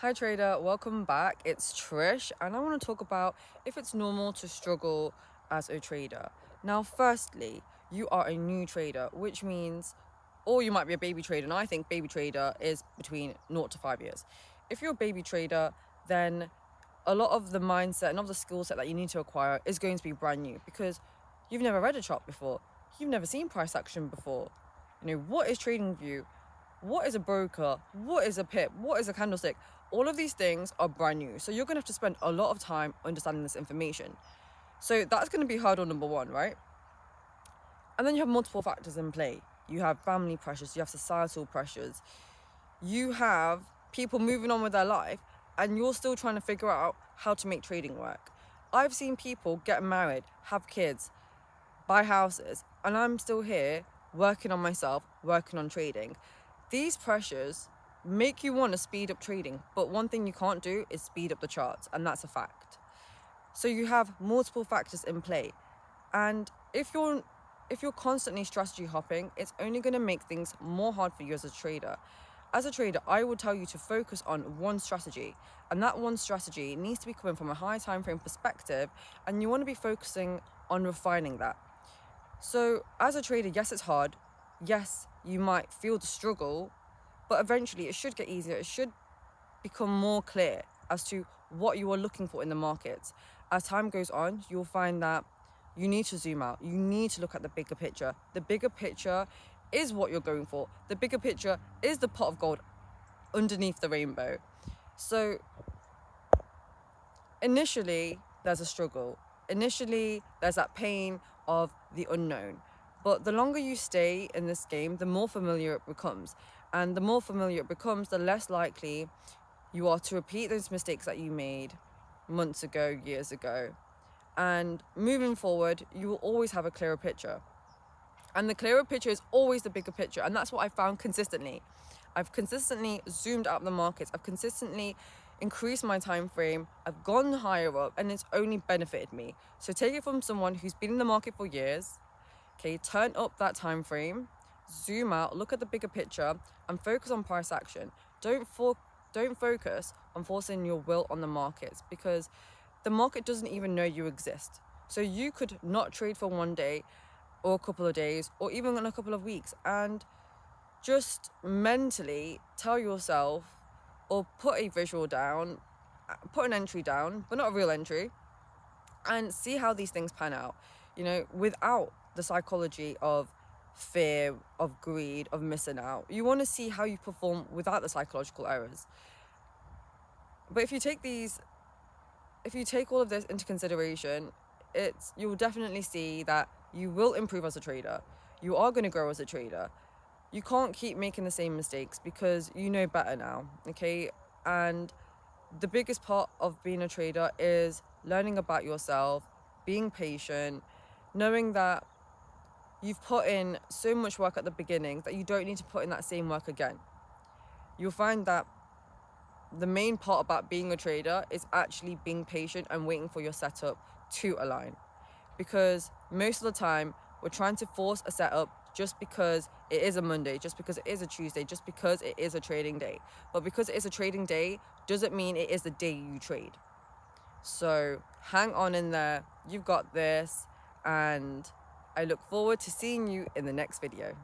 Hi trader, welcome back. It's Trish and I want to talk about if it's normal to struggle as a trader. Now, firstly, you are a new trader, which means, or you might be a baby trader, and I think baby trader is between 0 to 5 years. If you're a baby trader, then a lot of the mindset and of the skill set that you need to acquire is going to be brand new because you've never read a chart before. You've never seen price action before. What is trading view? What is a broker? What is a pip? What is a candlestick? All of these things are brand new. So you're going to have to spend a lot of time understanding this information. So that's going to be hurdle number one, right? And then you have multiple factors in play. You have family pressures, you have societal pressures, you have people moving on with their life, and you're still trying to figure out how to make trading work. I've seen people get married, have kids, buy houses, and I'm still here working on myself, working on trading. These pressures make you want to speed up trading, but one thing you can't do is speed up the charts, and that's a fact. So you have multiple factors in play, and if you're constantly strategy hopping, it's only going to make things more hard for you as a trader. As a trader, I would tell you to focus on one strategy, and that one strategy needs to be coming from a high time frame perspective, and you want to be focusing on refining that. So as a trader, yes, it's hard. Yes, you might feel the struggle, but eventually it should get easier. It should become more clear as to what you are looking for in the markets. As time goes on, you'll find that you need to zoom out. You need to look at the bigger picture. The bigger picture is what you're going for. The bigger picture is the pot of gold underneath the rainbow. So initially, there's a struggle. Initially, there's that pain of the unknown. But the longer you stay in this game, the more familiar it becomes. And the more familiar it becomes, the less likely you are to repeat those mistakes that you made months ago, years ago. And moving forward, you will always have a clearer picture. And the clearer picture is always the bigger picture. And that's what I found consistently. I've consistently zoomed out the markets. I've consistently increased my time frame. I've gone higher up, and it's only benefited me. So take it from someone who's been in the market for years. Okay, turn up that time frame, zoom out, look at the bigger picture, and focus on price action. Don't focus on forcing your will on the markets, because the market doesn't even know you exist. So you could not trade for one day or a couple of days or even in a couple of weeks, and just mentally tell yourself or put a visual down, put an entry down, but not a real entry, and see how these things pan out, without the psychology of fear, of greed, of missing out. You want to see how you perform without the psychological errors. But if you take all of this into consideration, you'll definitely see that you will improve as a trader. You are going to grow as a trader. You can't keep making the same mistakes because you know better now, okay? And the biggest part of being a trader is learning about yourself, being patient, knowing that you've put in so much work at the beginning that you don't need to put in that same work again. You'll find that the main part about being a trader is actually being patient and waiting for your setup to align. Because most of the time, we're trying to force a setup just because it is a Monday, just because it is a Tuesday, just because it is a trading day. But because it is a trading day doesn't mean it is the day you trade. So hang on in there, you've got this, and I look forward to seeing you in the next video.